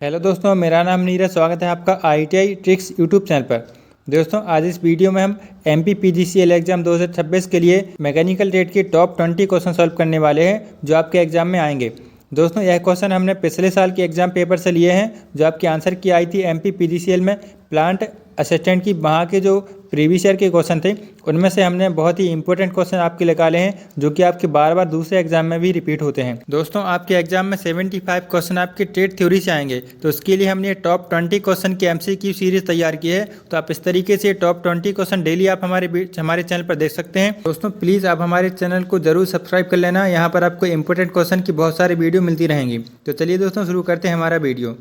Hello दोस्तों, मेरा नाम नीरज। स्वागत है आपका ITI ट्रिक्स यूट्यूब चैनल पर। दोस्तों, आज इस वीडियो में हम MP PGCL एग्जाम 2026 के लिए मैकेनिकल ट्रेड की टॉप 20 क्वेश्चन सॉल्व करने वाले हैं जो आपके एग्जाम में आएंगे। दोस्तों, यह क्वेश्चन हमने पिछले साल के एग्जाम पेपर से लिए हैं जो आपकी आंसर की आई थी MP PGCL में प्लांट असिस्टेंट की। वहाँ के जो प्रीवियस ईयर के क्वेश्चन थे उनमें से हमने बहुत ही इंपॉर्टेंट क्वेश्चन आपके निकाले हैं जो कि आपके बार बार दूसरे एग्जाम में भी रिपीट होते हैं। दोस्तों, आपके एग्जाम में 75 क्वेश्चन आपके ट्रेड थ्योरी से आएंगे, तो उसके लिए हमने टॉप 20 क्वेश्चन की MCQ सीरीज तैयार की है। तो आप इस तरीके से टॉप 20 क्वेश्चन डेली आप हमारे चैनल पर देख सकते हैं। दोस्तों, प्लीज़ आप हमारे चैनल को जरूर सब्सक्राइब कर लेना। यहाँ पर आपको इंपॉर्टेंट क्वेश्चन की बहुत सारी वीडियो मिलती रहेंगी। तो चलिए दोस्तों, शुरू करते हैं हमारा वीडियो।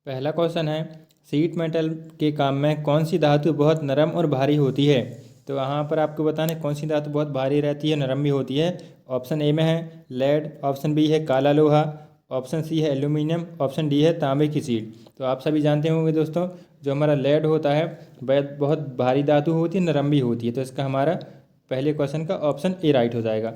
पहला क्वेश्चन है, शीट मेटल के काम में कौन सी धातु बहुत नरम और भारी होती है? तो यहाँ पर आपको बताना है कौन सी धातु बहुत भारी रहती है, नरम भी होती है। ऑप्शन ए में है लेड, ऑप्शन बी है काला लोहा, ऑप्शन सी है एल्यूमिनियम, ऑप्शन डी है तांबे की शीट। तो आप सभी जानते होंगे दोस्तों, जो हमारा लेड होता है वह बहुत भारी धातु होती है, नरम भी होती है। तो इसका हमारा पहले क्वेश्चन का ऑप्शन ए राइट हो जाएगा।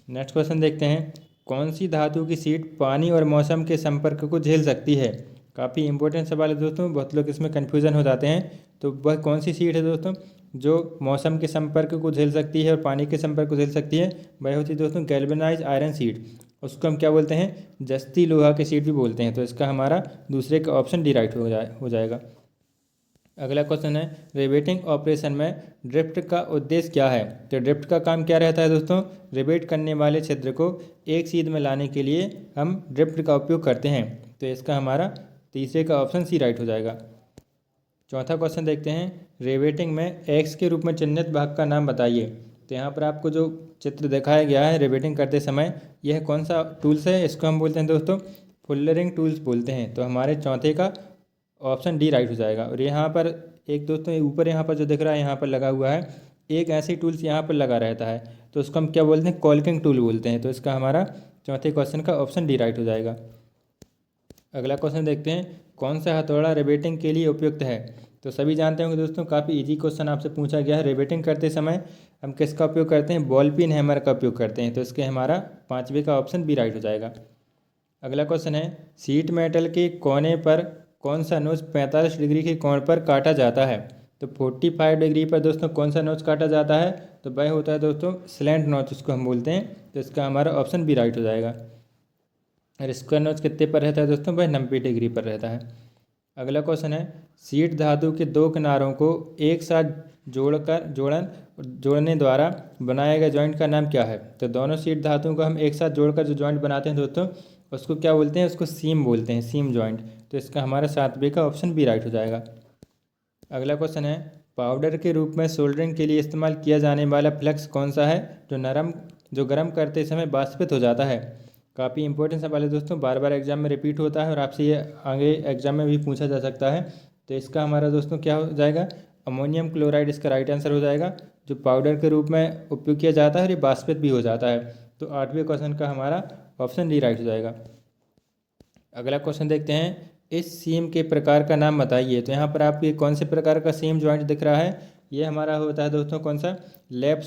नेक्स्ट क्वेश्चन देखते हैं, कौन सी धातु की शीट पानी और मौसम के संपर्क को झेल सकती है? काफ़ी इंपॉर्टेंट सवाल है दोस्तों, बहुत लोग इसमें कन्फ्यूज़न हो जाते हैं। तो वह कौन सी शीट है दोस्तों जो मौसम के संपर्क को झेल सकती है और पानी के संपर्क को झेल सकती है? वह होती है दोस्तों गैल्वेनाइज आयरन शीट। उसको हम क्या बोलते हैं? जस्ती लोहा की शीट भी बोलते हैं। तो इसका हमारा दूसरे का ऑप्शन डी राइट हो जाएगा। अगला क्वेश्चन है, रिवेटिंग ऑपरेशन में ड्रिफ्ट का उद्देश्य क्या है? तो ड्रिफ्ट का काम क्या रहता है दोस्तों? रिवेट करने वाले छिद्र को एक सीध में लाने के लिए हम ड्रिफ्ट का उपयोग करते हैं। तो इसका हमारा तीसरे का ऑप्शन सी राइट हो जाएगा। चौथा क्वेश्चन देखते हैं, रिवेटिंग में एक्स के रूप में चिन्हित भाग का नाम बताइए। तो यहाँ पर आपको जो चित्र दिखाया गया है रिवेटिंग करते समय, यह कौन सा टूल्स है? इसको हम बोलते हैं दोस्तों फुलरिंग टूल्स बोलते हैं। तो हमारे चौथे का ऑप्शन डी राइट हो जाएगा। और यहाँ पर एक दोस्तों ऊपर यहाँ पर जो दिख रहा है यहाँ पर लगा हुआ है, एक ऐसी टूल्स यहाँ पर लगा रहता है, तो उसको हम क्या बोलते हैं? कॉल्किंग टूल बोलते हैं। तो इसका हमारा चौथे क्वेश्चन का ऑप्शन डी राइट हो जाएगा। अगला क्वेश्चन देखते हैं, कौन सा हथौड़ा रिवेटिंग के लिए उपयुक्त है? तो सभी जानते होंगे दोस्तों, काफ़ी इजी क्वेश्चन आपसे पूछा गया है। रिवेटिंग करते समय हम किसका उपयोग करते हैं? बॉल पिन हैमर का उपयोग करते हैं। तो इसके हमारा पाँचवें का ऑप्शन बी राइट हो जाएगा। अगला क्वेश्चन है, शीट मेटल के कोने पर कौन सा नोच 45 डिग्री के कोण पर काटा जाता है? तो 45 डिग्री पर दोस्तों कौन सा नोच काटा जाता है? तो वह होता है दोस्तों स्लैंट नोच, उसको हम बोलते हैं। तो इसका हमारा ऑप्शन बी राइट हो जाएगा। और स्क्वायर नोच कितने पर रहता है दोस्तों? वह 90 डिग्री पर रहता है। अगला क्वेश्चन है, शीट धातु के दो किनारों को एक साथ जोड़ने द्वारा बनाए गए जॉइंट का नाम क्या है? तो दोनों शीट धातुओं को हम एक साथ जोड़कर जो जॉइंट बनाते हैं दोस्तों, उसको क्या बोलते हैं? उसको सीम बोलते हैं, सीम जॉइंट। तो इसका हमारा सातवें का ऑप्शन बी राइट हो जाएगा। अगला क्वेश्चन है, पाउडर के रूप में सोल्डरिंग के लिए इस्तेमाल किया जाने वाला फ्लेक्स कौन सा है जो गर्म करते समय वाष्पित हो जाता है? काफ़ी इंपॉर्टेंट सवाल है दोस्तों, बार बार एग्जाम में रिपीट होता है और आपसे ये आगे एग्जाम में भी पूछा जा सकता है। तो इसका हमारा दोस्तों क्या हो जाएगा? अमोनियम क्लोराइड इसका राइट आंसर हो जाएगा, जो पाउडर के रूप में उपयोग किया जाता है और ये वाष्पित भी हो जाता है। तो आठवें क्वेश्चन का हमारा ऑप्शन डी राइट हो जाएगा। अगला क्वेश्चन देखते हैं, इस सीम के प्रकार का नाम बताइए। तो यहाँ पर आपको कौन से प्रकार का सीम जॉइंट दिख रहा है? ये हमारा होता है दोस्तों कौन सा? लैप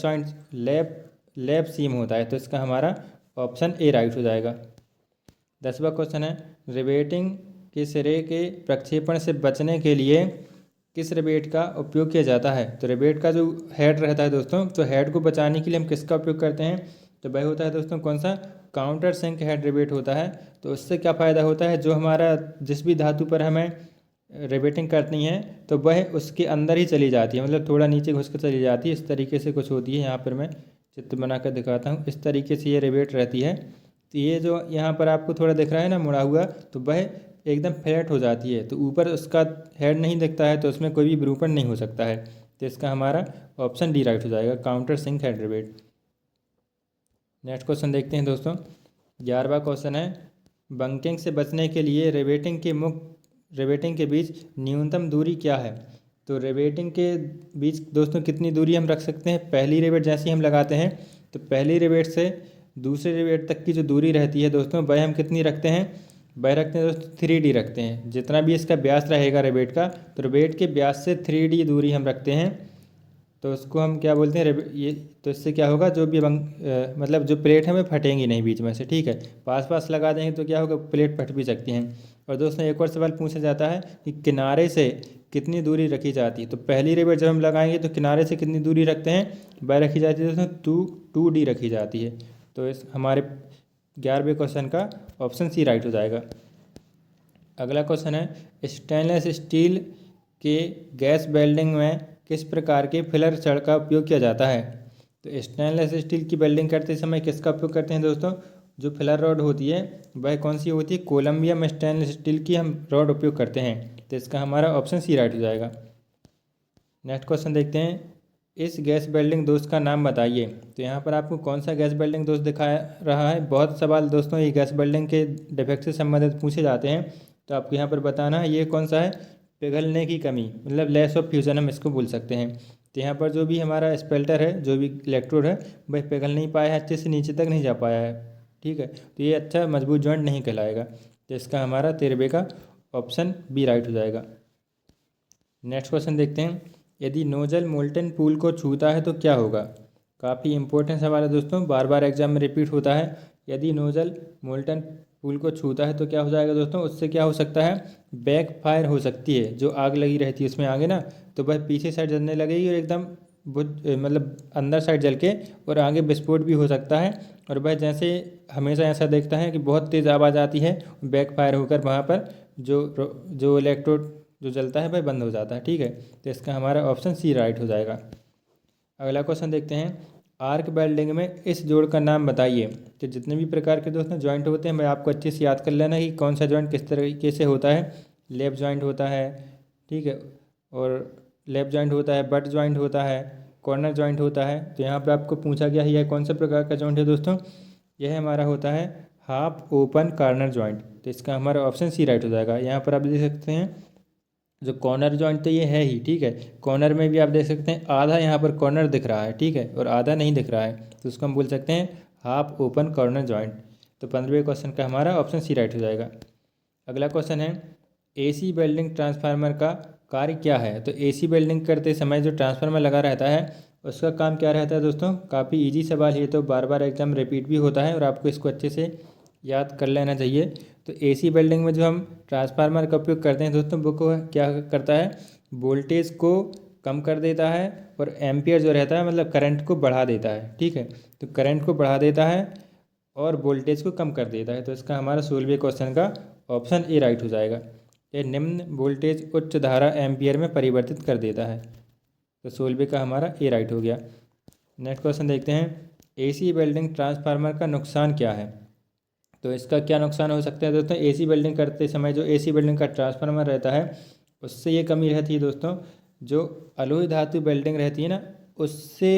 सीम होता है। तो इसका हमारा ऑप्शन ए राइट हो जाएगा। 10वां क्वेश्चन है, रिवेटिंग के सिरे के प्रक्षेपण से बचने के लिए किस रिवेट का उपयोग किया जाता है? तो रिवेट का जो हेड रहता है दोस्तों, तो हेड को बचाने के लिए हम किसका उपयोग करते हैं? तो वह होता है दोस्तों कौन सा? काउंटर सिंक हेड रिवेट होता है। तो उससे क्या फ़ायदा होता है? जो हमारा जिस भी धातु पर हमें रिवेटिंग करनी है तो वह उसके अंदर ही चली जाती है, मतलब थोड़ा नीचे घुस कर चली जाती है। इस तरीके से कुछ होती है, यहाँ पर मैं चित्र बना कर दिखाता हूँ। इस तरीके से ये रिवेट रहती है। तो ये जो यहाँ पर आपको थोड़ा दिख रहा है ना मुड़ा हुआ, तो वह एकदम फ्लैट हो जाती है। तो ऊपर उसका हेड नहीं दिखता है, तो उसमें कोई भी विरूपण नहीं हो सकता है। तो इसका हमारा ऑप्शन डी राइट हो जाएगा, counter sink head rivet. Next question देखते हैं दोस्तों। 11वां क्वेश्चन है, बंकिंग से बचने के लिए रिवेटिंग के बीच न्यूनतम दूरी क्या है? तो रिवेटिंग के बीच दोस्तों कितनी दूरी हम रख सकते हैं? पहली रिवेट जैसे ही हम लगाते हैं तो पहली रिवेट से दूसरे रिवेट तक की जो दूरी रहती है दोस्तों, वह हम कितनी रखते हैं? वह रखते हैं दोस्तों 3D रखते हैं। जितना भी इसका व्यास रहेगा रिवेट का, तो रिवेट के व्यास से 3D दूरी हम रखते हैं। तो उसको हम क्या बोलते हैं ये। तो इससे क्या होगा, जो भी मतलब जो प्लेट है वो फटेंगी नहीं बीच में से, ठीक है। पास पास लगा देंगे तो क्या होगा, प्लेट फट भी सकती हैं। और दोस्तों एक और सवाल पूछा जाता है कि किनारे से कितनी दूरी रखी जाती है। तो पहली रिवेट जब हम लगाएंगे तो किनारे से कितनी दूरी रखते हैं, वह रखी जाती है दोस्तों 2D रखी जाती है। तो इस हमारे 11वें क्वेश्चन का ऑप्शन सी राइट हो जाएगा। अगला क्वेश्चन है स्टेनलेस स्टील के गैस वेल्डिंग में किस प्रकार के फिलर छड़ का उपयोग किया जाता है। तो स्टेनलेस स्टील की वेल्डिंग करते समय किसका उपयोग करते हैं दोस्तों, जो फिलर रॉड होती है वह कौन सी होती है, कोलम्बियम स्टेनलेस स्टील की हम रॉड उपयोग करते हैं। तो इसका हमारा ऑप्शन सी राइट हो जाएगा। नेक्स्ट क्वेश्चन देखते हैं, इस गैस वेल्डिंग दोष का नाम बताइए। तो यहाँ पर आपको कौन सा गैस वेल्डिंग दोष दिखा रहा है। बहुत सवाल दोस्तों ये गैस वेल्डिंग के डिफेक्ट से संबंधित पूछे जाते हैं। तो आपको यहाँ पर बताना है ये कौन सा है, पिघलने की कमी, मतलब लेस ऑफ फ्यूजन हम इसको बोल सकते हैं। तो यहाँ पर जो भी हमारा स्पेल्टर है, जो भी इलेक्ट्रोड है, वह पिघल नहीं पाया है, अच्छे से नीचे तक नहीं जा पाया है, ठीक है। तो ये अच्छा मजबूत जॉइंट नहीं कहलाएगा। तो इसका हमारा 13वें का ऑप्शन बी राइट हो जाएगा। नेक्स्ट क्वेश्चन देखते हैं, यदि नोजल मोल्टन पूल को छूता है तो क्या होगा। काफ़ी इंपॉर्टेंट सवाल है दोस्तों, बार बार एग्जाम में रिपीट होता है। यदि नोजल मोल्टन पूल को छूता है तो क्या हो जाएगा दोस्तों, उससे क्या हो सकता है, बैक फायर हो सकती है। जो आग लगी रहती है उसमें आगे ना, तो वह पीछे साइड जलने लगेगी और एकदम मतलब अंदर साइड जल के और आगे विस्फोट भी हो सकता है। और वह जैसे हमेशा ऐसा देखता है कि बहुत तेज़ आवाज़ आती है, बैक फायर होकर वहाँ पर जो इलेक्ट्रोड जो जलता है वह बंद हो जाता है, ठीक है। तो इसका हमारा ऑप्शन सी राइट हो जाएगा। अगला क्वेश्चन देखते हैं, आर्क वेल्डिंग में इस जोड़ का नाम बताइए। तो जितने भी प्रकार के दोस्तों जॉइंट होते हैं मैं आपको अच्छे से याद कर लेना कि कौन सा जॉइंट किस तरीके से होता है। लेप जॉइंट होता है, ठीक है, और लेप जॉइंट होता है, बट जॉइंट होता है, कॉर्नर जॉइंट होता है। तो यहाँ पर आपको पूछा गया है यह कौन सा प्रकार का जॉइंट है दोस्तों, यह हमारा होता है हाफ ओपन कॉर्नर जॉइंट। तो इसका हमारा ऑप्शन सी राइट हो जाएगा। यहाँ पर आप देख सकते हैं जो कॉर्नर जॉइंट तो ये है ही, ठीक है। कॉर्नर में भी आप देख सकते हैं आधा यहाँ पर कॉर्नर दिख रहा है, ठीक है, और आधा नहीं दिख रहा है, तो उसको हम बोल सकते हैं हाफ ओपन कॉर्नर जॉइंट। तो 15वें क्वेश्चन का हमारा ऑप्शन सी राइट हो जाएगा। अगला क्वेश्चन है, एसी वेल्डिंग ट्रांसफार्मर का कार्य क्या है। तो एसी वेल्डिंग करते समय जो ट्रांसफार्मर लगा रहता है उसका काम क्या रहता है दोस्तों, काफ़ी ईजी सवाल है, तो बार बार एग्जाम रिपीट भी होता है और आपको इसको अच्छे से याद कर लेना चाहिए। तो एसी वेल्डिंग में जो हम ट्रांसफार्मर का उपयोग करते हैं दोस्तों, वो को क्या करता है, वोल्टेज को कम कर देता है और एम्पियर जो रहता है मतलब करंट को बढ़ा देता है, ठीक है। तो करंट को बढ़ा देता है और वोल्टेज को कम कर देता है। तो इसका हमारा 16वें क्वेश्चन का ऑप्शन ए राइट हो जाएगा। ये निम्न वोल्टेज उच्च धारा एम्पियर में परिवर्तित कर देता है। तो 16वें का हमारा ए राइट हो गया। नेक्स्ट क्वेश्चन देखते हैं, एसी वेल्डिंग ट्रांसफार्मर का नुकसान क्या है। तो इसका क्या नुकसान हो सकता है दोस्तों, एसी वेल्डिंग करते समय जो एसी वेल्डिंग का ट्रांसफार्मर रहता है उससे ये कमी रहती है दोस्तों, जो अलॉय धातु वेल्डिंग रहती है ना उससे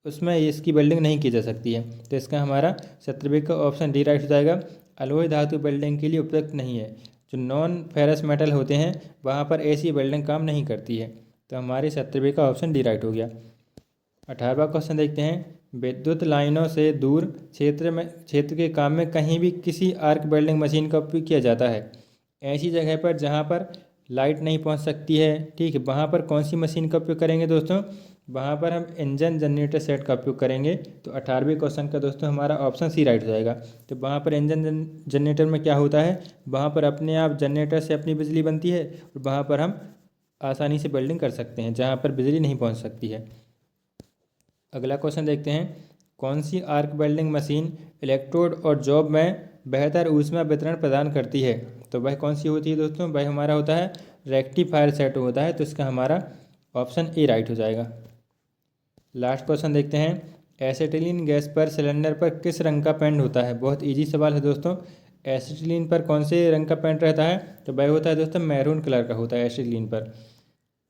उसमें इसकी वेल्डिंग नहीं की जा सकती है। तो इसका हमारा 17वें का ऑप्शन डी राइट हो जाएगा। अलॉय धातु वेल्डिंग के लिए उपयुक्त नहीं है। जो नॉन फेरस मेटल होते हैं वहाँ पर ऐसी वेल्डिंग काम नहीं करती है। तो हमारे 17वें का ऑप्शन डी राइट हो गया। 18वां क्वेश्चन देखते हैं, विद्युत लाइनों से दूर क्षेत्र के काम में कहीं भी किसी आर्क वेल्डिंग मशीन का उपयोग किया जाता है। ऐसी जगह पर जहाँ पर लाइट नहीं पहुँच सकती है, ठीक है, वहाँ पर कौन सी मशीन का उपयोग करेंगे दोस्तों, वहाँ पर हम इंजन जनरेटर सेट का उपयोग करेंगे। तो 18वें क्वेश्चन का दोस्तों हमारा ऑप्शन सी राइट हो जाएगा। तो वहाँ पर इंजन जनरेटर में क्या होता है, वहाँ पर अपने आप जनरेटर से अपनी बिजली बनती है और वहाँ पर हम आसानी से वेल्डिंग कर सकते हैं जहाँ पर बिजली नहीं पहुँच सकती है। अगला क्वेश्चन देखते हैं, कौन सी आर्क वेल्डिंग मशीन इलेक्ट्रोड और जॉब में बेहतर ऊष्मा वितरण प्रदान करती है। तो वह कौन सी होती है दोस्तों, वह हमारा होता है रेक्टिफायर सेट होता है। तो इसका हमारा ऑप्शन ए राइट हो जाएगा। लास्ट क्वेश्चन देखते हैं, एसिटिलीन गैस पर सिलेंडर पर किस रंग का पेंट होता है। बहुत इजी सवाल है दोस्तों, एसिटिलीन पर कौन से रंग का पेंट रहता है, तो वह होता है दोस्तों मैरून कलर का होता है एसिटिलीन पर।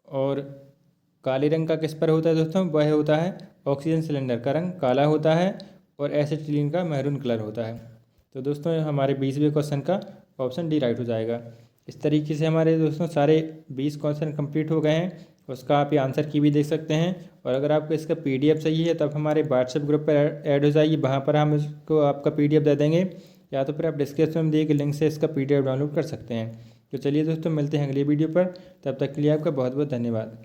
और काले रंग का किस पर होता है दोस्तों, वह होता है ऑक्सीजन सिलेंडर का रंग काला होता है और एसिटिलीन का मैरून कलर होता है। तो दोस्तों हमारे 20वें क्वेश्चन का ऑप्शन डी राइट हो जाएगा। इस तरीके से हमारे दोस्तों सारे 20 क्वेश्चन कंप्लीट हो गए हैं। उसका आप ये आंसर की भी देख सकते हैं। और अगर आपको इसका PDF चाहिए तब हमारे व्हाट्सएप ग्रुप पर ऐड हो जाइए, वहाँ पर हम इसको आपका PDF दे देंगे, या तो फिर आप डिस्क्रिप्शन में दिए गए लिंक से इसका PDF डाउनलोड कर सकते हैं। तो चलिए दोस्तों मिलते हैं अगली वीडियो पर, तब तक के लिए आपका बहुत बहुत धन्यवाद।